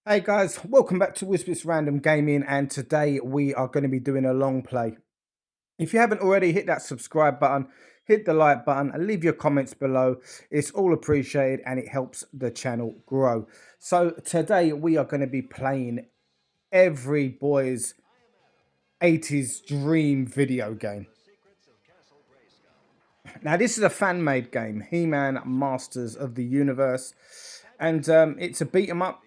Hey guys, welcome back to Whispers Random Gaming, and today we are going to be doing a long play. If you haven't already, hit that subscribe button, hit the like button, and leave your comments below. It's all appreciated and it helps the channel grow. So today we are going to be playing every boy's 80s dream video game. Now this is a fan-made game, He-Man Masters of the Universe, and it's a beat 'em up.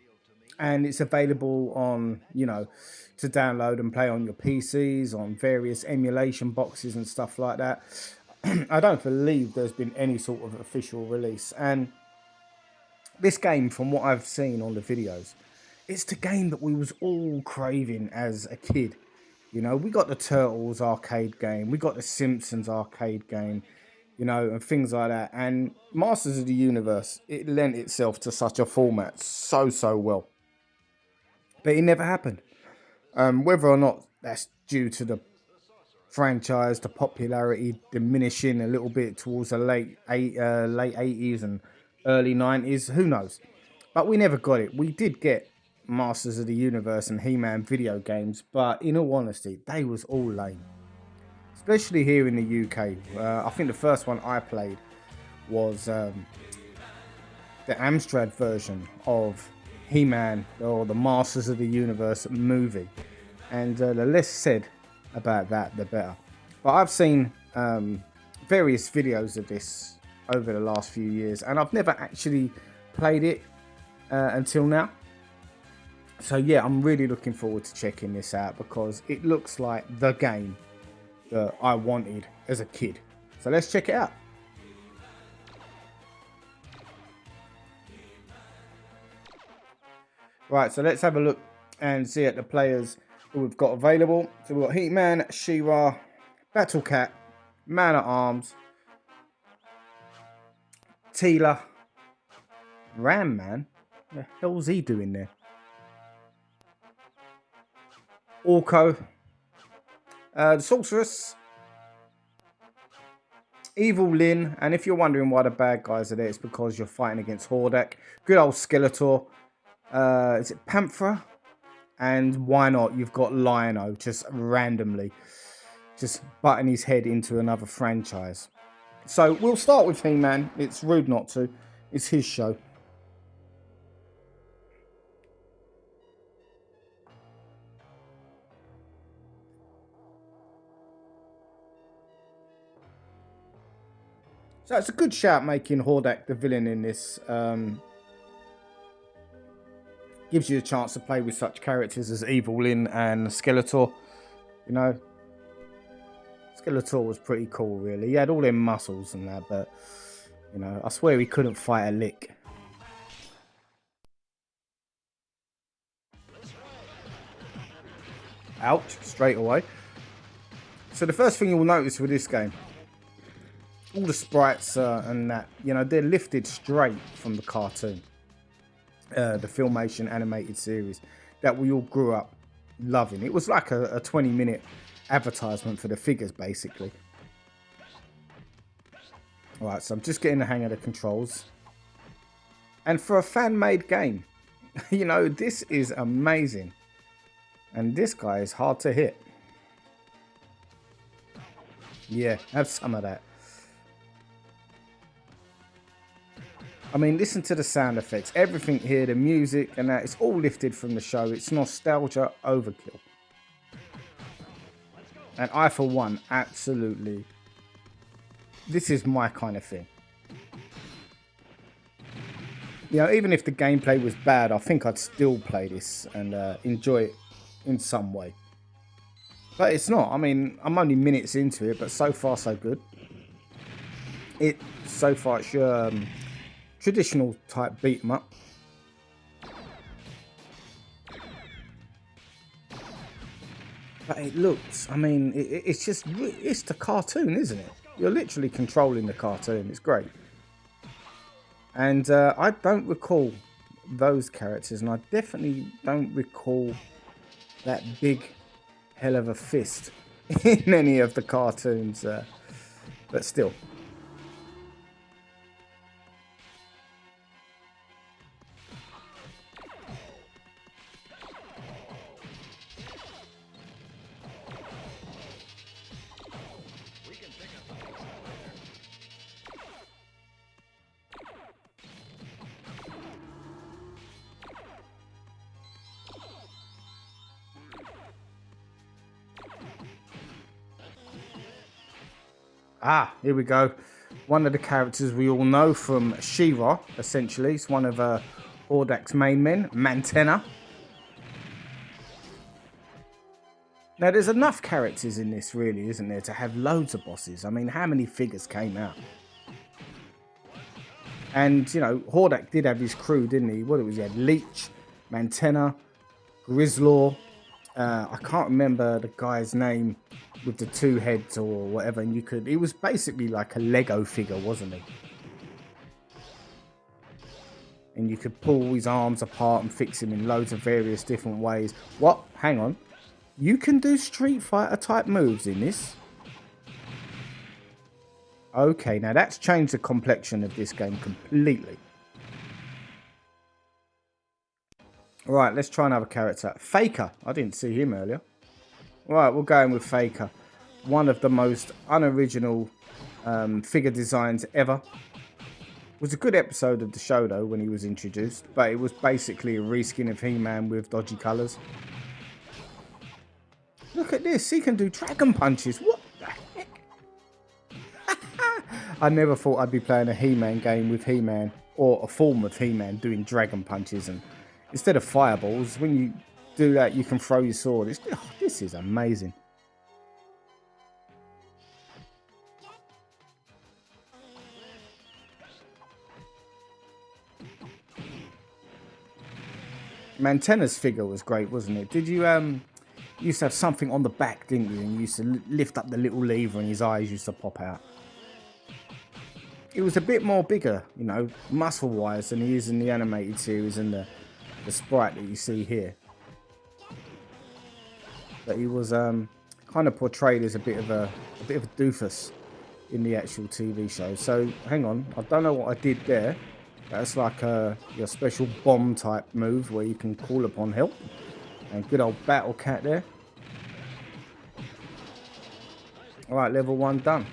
And it's available on, to download and play on your PCs, on various emulation boxes and stuff like that. I don't believe there's been any sort of official release. And this game, from what I've seen on the videos, it's the game that we was all craving as a kid. We got the Turtles arcade game, we got the Simpsons arcade game, and things like that. And Masters of the Universe, it lent itself to such a format so well. But it never happened. Whether or not that's due to the franchise, the popularity diminishing a little bit towards the late 80s and early 90s, who knows? But we never got it. We did get Masters of the Universe and He-Man video games, but in all honesty, they was all lame. Especially here in the UK. I think the first one I played was the Amstrad version of He-Man or the Masters of the Universe movie, and the less said about that the better. But I've seen various videos of this over the last few years, and I've never actually played it until now. So yeah, I'm really looking forward to checking this out because it looks like the game that I wanted as a kid. So let's check it out. Right, so let's have a look and see at the players who we've got available. So we've got He-Man, She-Ra, Battle Cat, Man at Arms, Teela, Ram Man. What the hell's he doing there? Orko, the Sorceress, Evil Lyn, and if you're wondering why the bad guys are there, it's because you're fighting against Hordak. Good old Skeletor. Is it Panthera? And why not? You've got Lion-O just randomly just butting his head into another franchise. So we'll start with He-Man. It's rude not to. It's his show. So it's a good shout making Hordak the villain in this. Gives you a chance to play with such characters as Evil Lyn and Skeletor. Skeletor was pretty cool, really. He had all them muscles and that, but, I swear he couldn't fight a lick. Ouch, straight away. So the first thing you'll notice with this game, all the sprites and that, they're lifted straight from the cartoon. The Filmation animated series that we all grew up loving. It was like a 20-minute advertisement for the figures, basically. Alright, so I'm just getting the hang of the controls. And for a fan-made game, this is amazing. And this guy is hard to hit. Yeah, have some of that. I mean, listen to the sound effects. Everything here, the music and that, it's all lifted from the show. It's nostalgia overkill. And I, for one, absolutely, this is my kind of thing. Even if the gameplay was bad, I think I'd still play this and enjoy it in some way. But it's not. I mean, I'm only minutes into it, but so far so good. So far it's your traditional type beat 'em up. But it looks, I mean, it's the cartoon, isn't it? You're literally controlling the cartoon. It's great. And I don't recall those characters, and I definitely don't recall that big hell of a fist in any of the cartoons. But still. Ah, here we go. One of the characters we all know from She-Ra, essentially. It's one of Hordak's main men, Mantenna. Now, there's enough characters in this, really, isn't there, to have loads of bosses. I mean, how many figures came out? And, you know, Hordak did have his crew, didn't he? What it was, he had Leech, Mantenna, Grislaw. I can't remember the guy's name with the two heads or whatever. And he was basically like a Lego figure, wasn't he? And you could pull his arms apart and fix him in loads of various different ways. What? Hang on. You can do Street Fighter type moves in this? Okay, now that's changed the complexion of this game completely. Right, let's try another character. Faker. I didn't see him earlier. Right, we're going with Faker. One of the most unoriginal figure designs ever. It was a good episode of the show, though, when he was introduced. But it was basically a reskin of He-Man with dodgy colours. Look at this. He can do dragon punches. What the heck? I never thought I'd be playing a He-Man game with He-Man, or a form of He-Man doing dragon punches, and instead of fireballs, when you do that, you can throw your sword. This is amazing. Mantenna's figure was great, wasn't it? Did you used to have something on the back, didn't you? And you used to lift up the little lever, and his eyes used to pop out. It was a bit more bigger, you know, muscle-wise than he is in the animated series and the sprite that you see here. But he was kind of portrayed as a bit of a doofus in the actual TV show. So hang on, I don't know what I did there. That's like your special bomb type move where you can call upon help. And good old Battle Cat there. All right, level 1 done.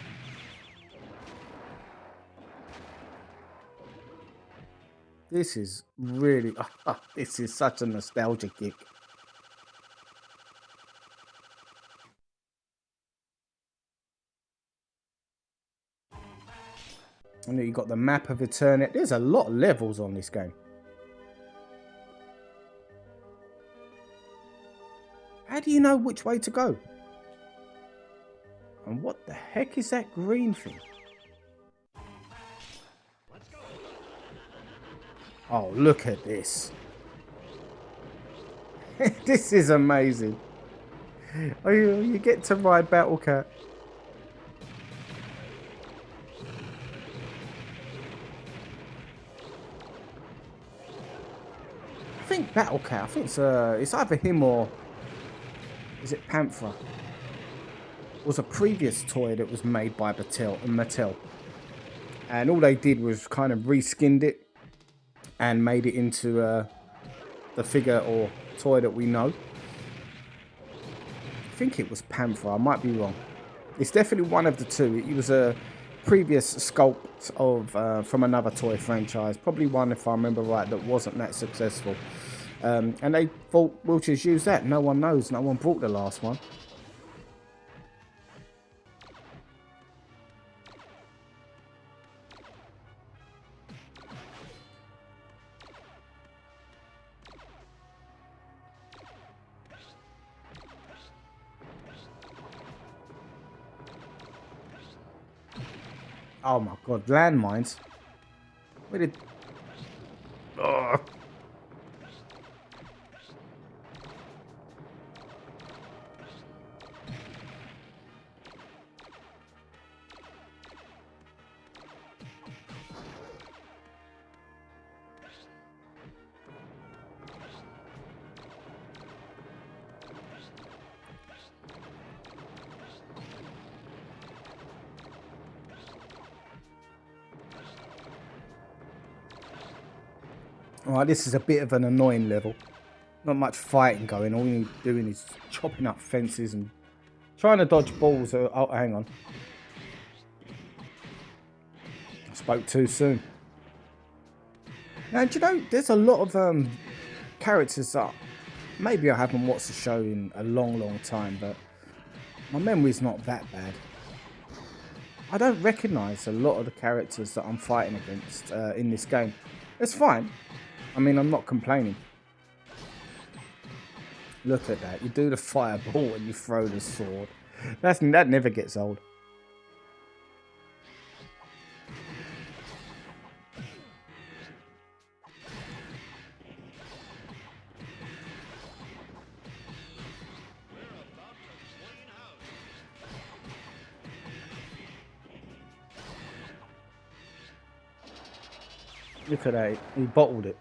This is really, this is such a nostalgia kick. And then you got the map of Eternity. There's a lot of levels on this game. How do you know which way to go? And what the heck is that green thing? Oh, look at this. This is amazing. Oh, you get to ride Battle Cat. I think Battle Cat, I think it's either him or is it Panther? It was a previous toy that was made by Mattel. And all they did was kind of reskinned it and made it into the figure or toy that we know. I think it was Panther, I might be wrong. It's definitely one of the two. It was a previous sculpt of from another toy franchise, probably one, if I remember right, that wasn't that successful. And they thought, we'll just use that. No one knows. No one brought the last one. Oh my god, landmines. Where did... Ugh. Alright, this is a bit of an annoying level. Not much fighting going. All you're doing is chopping up fences and trying to dodge balls. Oh, hang on. I spoke too soon. Now, do you know, there's a lot of characters that maybe I haven't watched the show in a long, long time, but my memory's not that bad. I don't recognise a lot of the characters that I'm fighting against in this game. It's fine. I mean, I'm not complaining. Look at that. You do the fireball and you throw the sword. That never gets old. Look at that. He bottled it.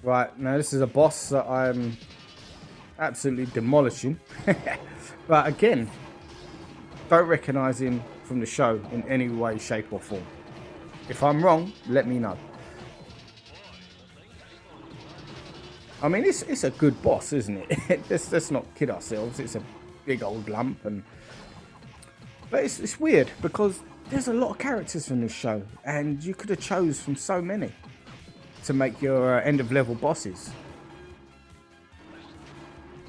Right, now this is a boss that I'm absolutely demolishing. But again, don't recognise him from the show in any way, shape or form. If I'm wrong, let me know. I mean, it's a good boss, isn't it? let's not kid ourselves. It's a big old lump, but it's weird because there's a lot of characters from this show, and you could have chose from so many to make your end of level bosses.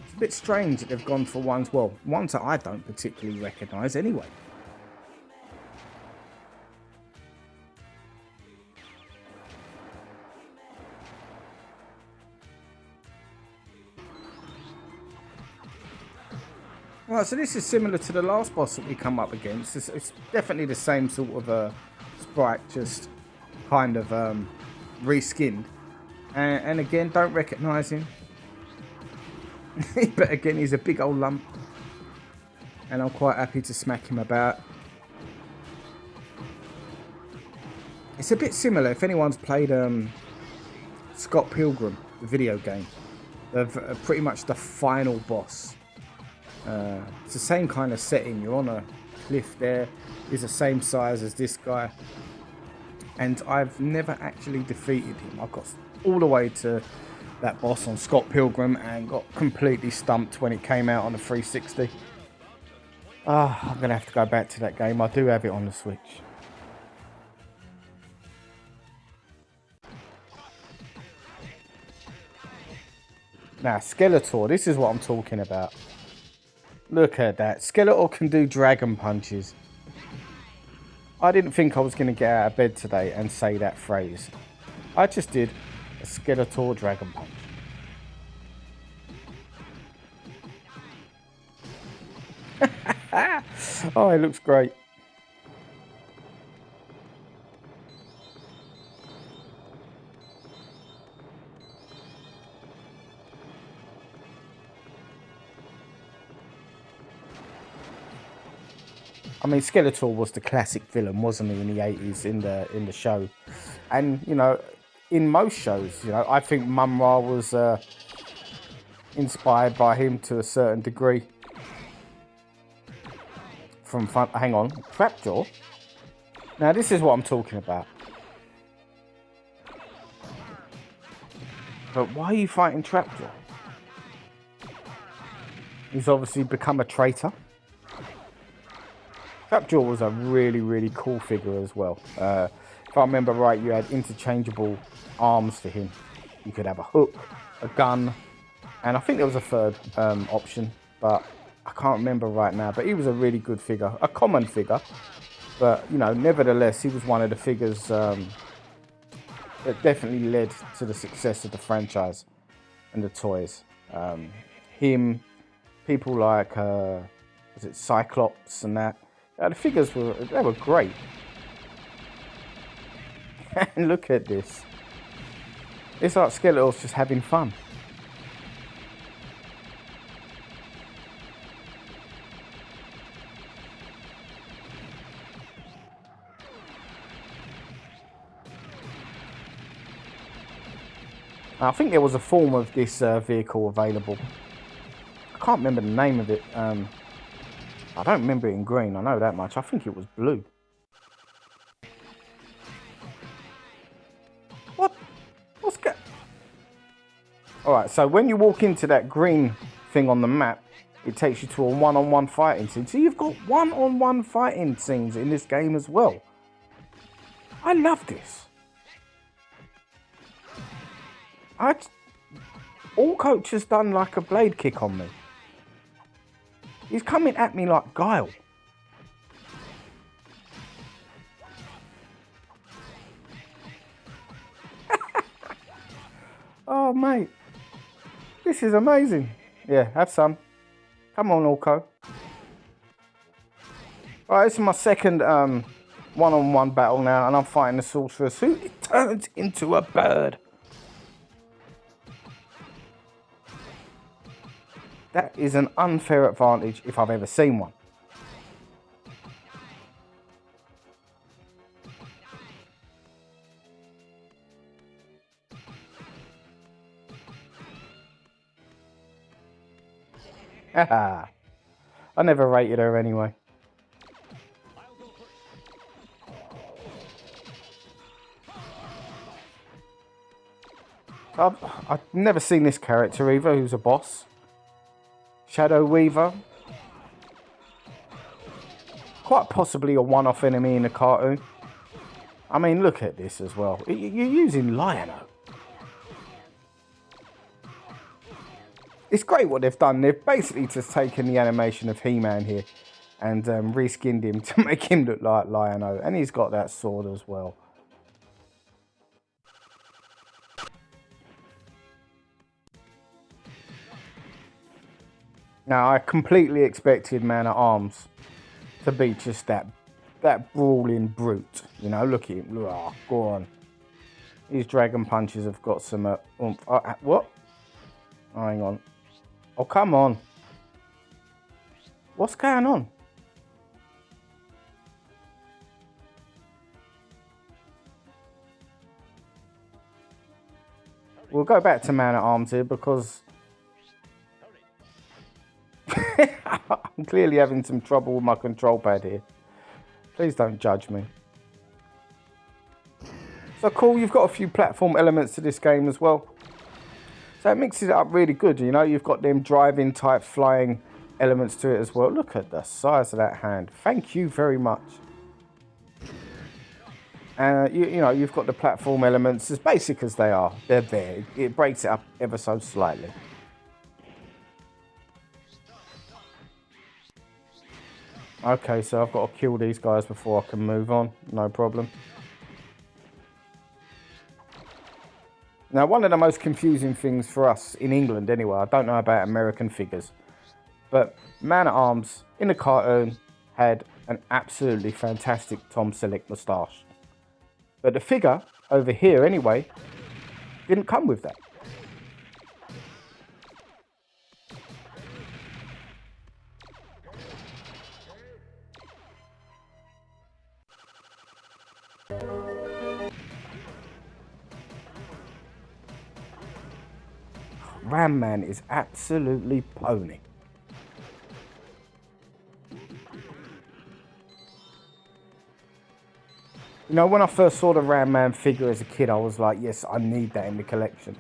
It's a bit strange that they've gone for ones that I don't particularly recognise anyway. Right, so this is similar to the last boss that we come up against. It's definitely the same sort of sprite, just kind of reskinned. And again, don't recognise him. But again, he's a big old lump. And I'm quite happy to smack him about. It's a bit similar, if anyone's played Scott Pilgrim, the video game. Of pretty much the final boss. It's the same kind of setting. You're on a cliff there. He's the same size as this guy. And I've never actually defeated him. I got all the way to that boss on Scott Pilgrim and got completely stumped when it came out on the 360. I'm going to have to go back to that game. I do have it on the Switch. Now, Skeletor, this is what I'm talking about. Look at that. Skeletor can do dragon punches. I didn't think I was going to get out of bed today and say that phrase. I just did a Skeletor dragon punch. Oh, it looks great. I mean, Skeletor was the classic villain, wasn't he, in the 80s in the show? And, you know, in most shows, you know, I think Mum-Ra was inspired by him to a certain degree. Hang on, Trapjaw? Now, this is what I'm talking about. But why are you fighting Trapjaw? He's obviously become a traitor. Trapjaw was a really, really cool figure as well. If I remember right, you had interchangeable arms for him. You could have a hook, a gun, and I think there was a third option, but I can't remember right now. But he was a really good figure, a common figure. But, you know, nevertheless, he was one of the figures that definitely led to the success of the franchise and the toys. Him, people like, was it Cyclops and that? The figures were great. And look at this. It's like Skeletor's just having fun. I think there was a form of this vehicle available. I can't remember the name of it. I don't remember it in green, I know that much. I think it was blue. What? What's going... Alright, so when you walk into that green thing on the map, it takes you to a one-on-one fighting scene. So you've got one-on-one fighting scenes in this game as well. I love this. All Coach has done like a blade kick on me. He's coming at me like Guile. Oh, mate. This is amazing. Yeah, have some. Come on, Orko. Alright, this is my second one-on-one battle now, and I'm fighting the sorceress who turns into a bird. That is an unfair advantage if I've ever seen one. Haha. I never rated her anyway. I've never seen this character either, who's a boss. Shadow Weaver. Quite possibly a one-off enemy in the cartoon. I mean, look at this as well. You're using Lion-O. It's great what they've done. They've basically just taken the animation of He-Man here and reskinned him to make him look like Lion-O. And he's got that sword as well. Now, I completely expected Man-at-Arms to be just that brawling brute. You know, look at him. Oh, go on. These dragon punches have got some oomph. What? Oh, hang on. Oh, come on. What's going on? We'll go back to Man-at-Arms here because I'm clearly having some trouble with my control pad here. Please don't judge me. So cool, you've got a few platform elements to this game as well. So it mixes it up really good, you know. You've got them driving type flying elements to it as well. Look at the size of that hand. Thank you very much. You know, you've got the platform elements, as basic as they are. They're there. It breaks it up ever so slightly. Okay, so I've got to kill these guys before I can move on. No problem. Now, one of the most confusing things for us in England anyway, I don't know about American figures, but Man-at-Arms in the cartoon had an absolutely fantastic Tom Selleck moustache. But the figure over here anyway didn't come with that. Ram Man is absolutely pony. You know, when I first saw the Ram Man figure as a kid, I was like, yes, I need that in the collection.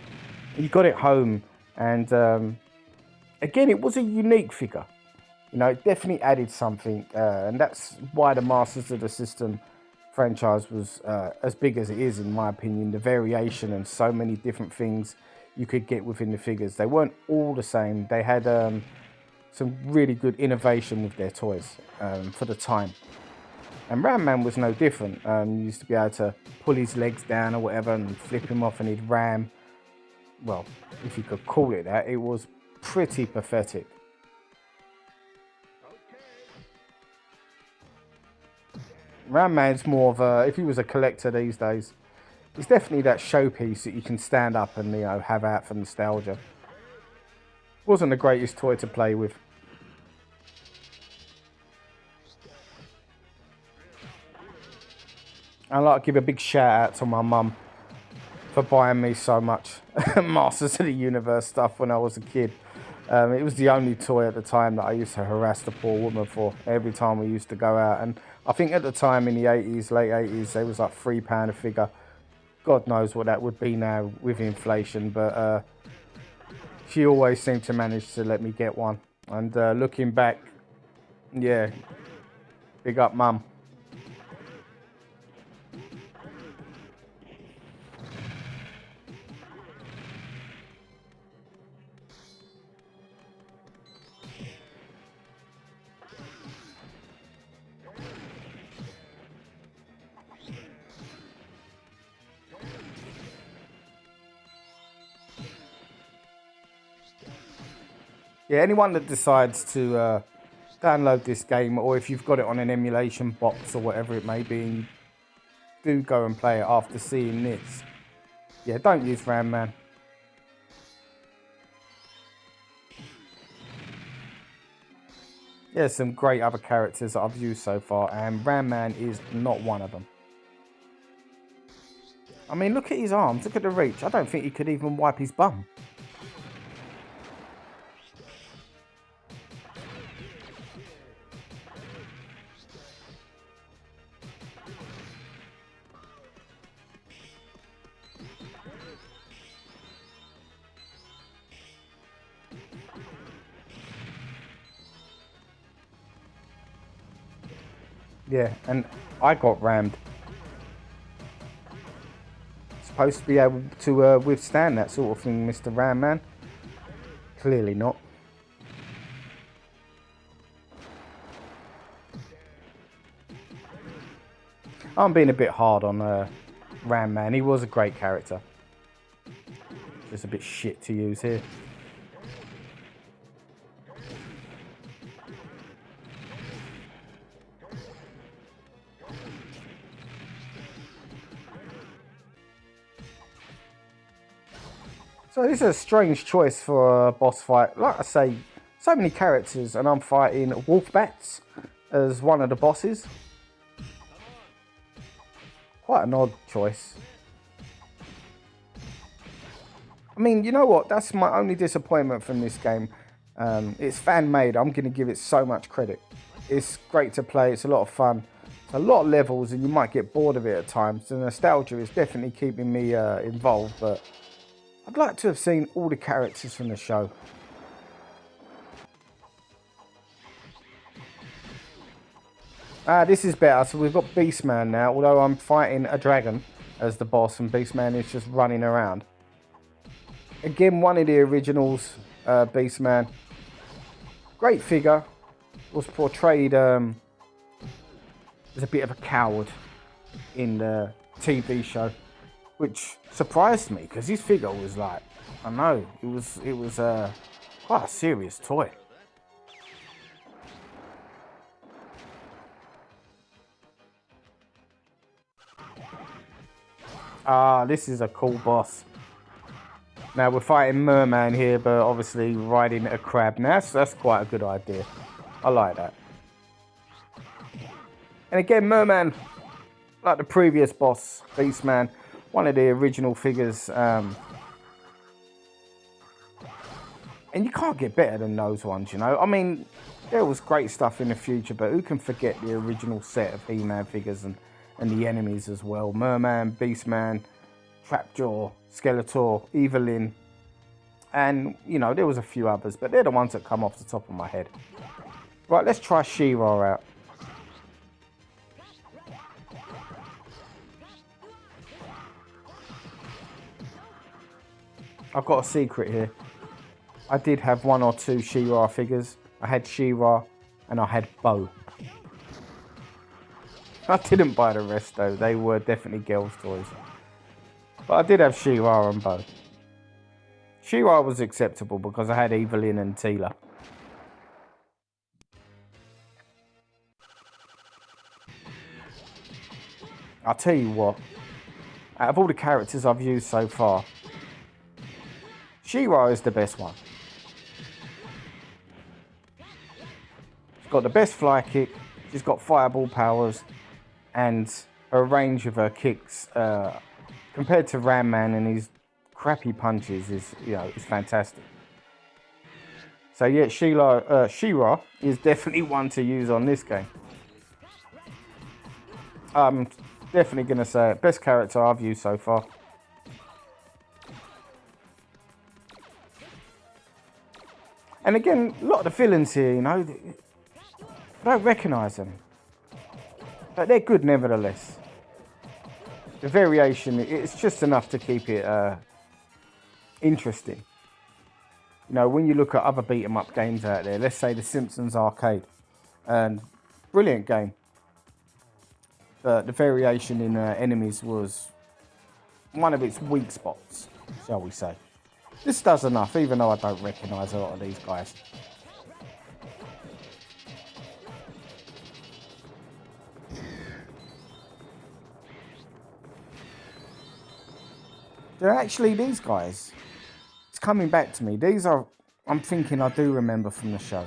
You got it home, and again, it was a unique figure. You know, it definitely added something, and that's why the Masters of the System franchise was as big as it is, in my opinion. The variation and so many different things you could get within the figures. They weren't all the same. They had some really good innovation with their toys for the time. And Ram Man was no different. You used to be able to pull his legs down or whatever and flip him off and he'd ram. Well, if you could call it that, it was pretty pathetic. Ram Man's more of a, if he was a collector these days, it's definitely that showpiece that you can stand up and, you know, have out for nostalgia. Wasn't the greatest toy to play with. I'd like to give a big shout out to my mum for buying me so much Masters of the Universe stuff when I was a kid. It was the only toy at the time that I used to harass the poor woman for every time we used to go out. And I think at the time in the 80s, late 80s, they was like £3 a figure. God knows what that would be now with inflation, but she always seemed to manage to let me get one. And looking back, yeah, big up mum. Yeah, anyone that decides to download this game, or if you've got it on an emulation box or whatever it may be, and do go and play it after seeing this, yeah, don't use Ram Man. There's some great other characters that I've used so far, and Ram Man is not one of them. I mean, look at his arms, look at the reach. I don't think he could even wipe his bum. Yeah, and I got rammed. Supposed to be able to withstand that sort of thing, Mr. Ram Man. Clearly not. I'm being a bit hard on Ram Man. He was a great character. Just a bit shit to use here. So this is a strange choice for a boss fight. Like I say, so many characters, and I'm fighting wolf bats as one of the bosses. Quite an odd choice. I mean, you know what? That's my only disappointment from this game. It's fan-made. I'm going to give it so much credit. It's great to play. It's a lot of fun. It's a lot of levels, and you might get bored of it at times. The nostalgia is definitely keeping me involved, but I'd like to have seen all the characters from the show. This is better. So we've got Beastman now, although I'm fighting a dragon as the boss and Beastman is just running around. Again, one of the originals, Beastman. Great figure. Was portrayed as a bit of a coward in the TV show, which surprised me because his figure was like, I know, it was quite a serious toy. This is a cool boss. Now we're fighting Merman here, but obviously riding a crab. Now that's quite a good idea. I like that. And again, Merman, like the previous boss, Beastman, one of the original figures. And you can't get better than those ones, you know. I mean, there was great stuff in the future, but who can forget the original set of He-Man figures and the enemies as well. Merman, Beastman, Trapjaw, Skeletor, Evelyn, and, you know, there was a few others, but they're the ones that come off the top of my head. Right, let's try She-Ra out. I've got a secret here. I did have one or two She-Ra figures. I had She-Ra and I had Bo. I didn't buy the rest though. They were definitely girls' toys. But I did have She-Ra and Bo. She-Ra was acceptable because I had Evelyn and Teela. I'll tell you what. Out of all the characters I've used so far, She-Ra is the best one. She's got the best fly kick. She's got fireball powers. And her range of her kicks, compared to Ram Man and his crappy punches, is, you know, is fantastic. So yeah, She-Ra is definitely one to use on this game. I'm definitely going to say it. Best character I've used so far. And again, a lot of the villains here, you know, I don't recognise them. But they're good nevertheless. The variation, it's just enough to keep it interesting. You know, when you look at other beat-em-up games out there, let's say The Simpsons Arcade, and brilliant game. But the variation in enemies was one of its weak spots, shall we say. This does enough, even though I don't recognise a lot of these guys. They're actually these guys. It's coming back to me. These are, I'm thinking I do remember from the show.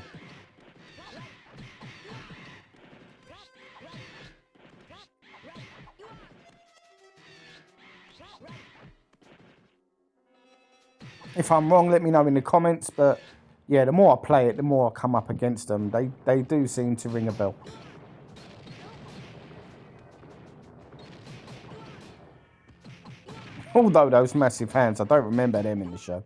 If I'm wrong, let me know in the comments. But yeah, the more I play it, the more I come up against them. They do seem to ring a bell. Although those massive hands, I don't remember them in the show.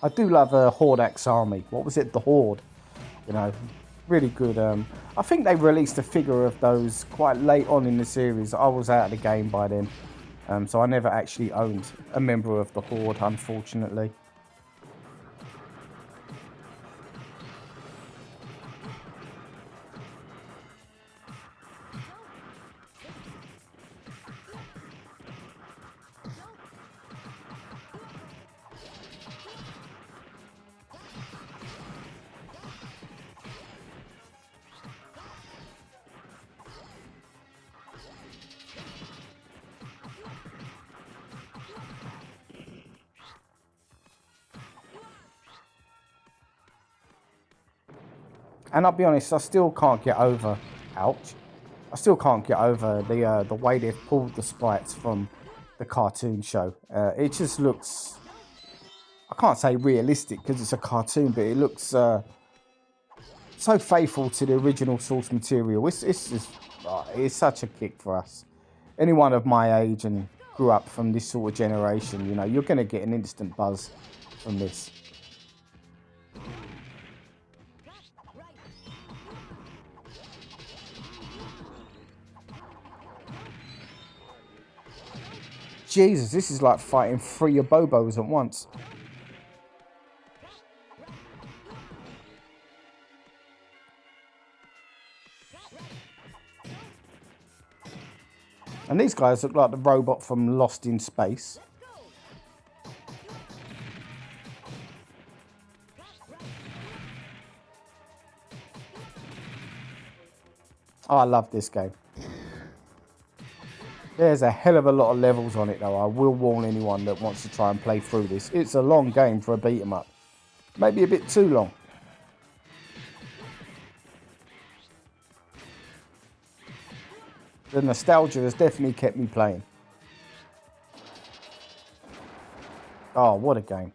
I do love Hordak's army. What was it? The Horde. You know, really good. I think they released a figure of those quite late on in the series. I was out of the game by then. So I never actually owned a member of the Horde, unfortunately. And I'll be honest, I still can't get over, ouch, I still can't get over the way they've pulled the sprites from the cartoon show. It just looks, I can't say realistic because it's a cartoon, but it looks so faithful to the original source material. It's just, it's such a kick for us. Anyone of my age and grew up from this sort of generation, you know, you're going to get an instant buzz from this. Jesus, this is like fighting 3 Abobos at once. And these guys look like the robot from Lost in Space. Oh, I love this game. There's a hell of a lot of levels on it though. I will warn anyone that wants to try and play through this. It's a long game for a beat 'em up. Maybe a bit too long. The nostalgia has definitely kept me playing. Oh, what a game.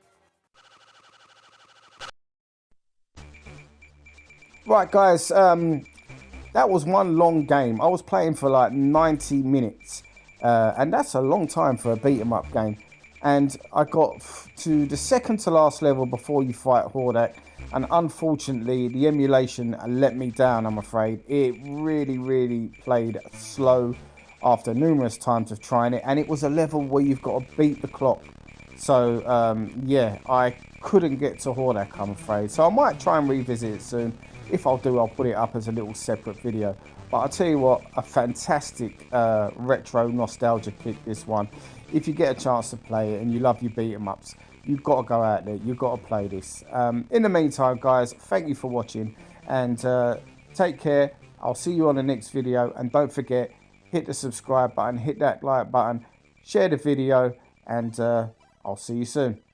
Right, guys. That was one long game. I was playing for like 90 minutes. And that's a long time for a beat 'em up game. And I got to the second to last level before you fight Hordak. And unfortunately, the emulation let me down, I'm afraid. It really played slow after numerous times of trying it. And it was a level where you've got to beat the clock. So, yeah, I couldn't get to Hordak, I'm afraid. So I might try and revisit it soon. If I'll do, I'll put it up as a little separate video. But I'll tell you what, a fantastic retro nostalgia kick, this one. If you get a chance to play it and you love your beat 'em ups, you've got to go out there, you've got to play this. In the meantime, guys, thank you for watching and take care. I'll see you on the next video, and don't forget, hit the subscribe button, hit that like button, share the video, and I'll see you soon.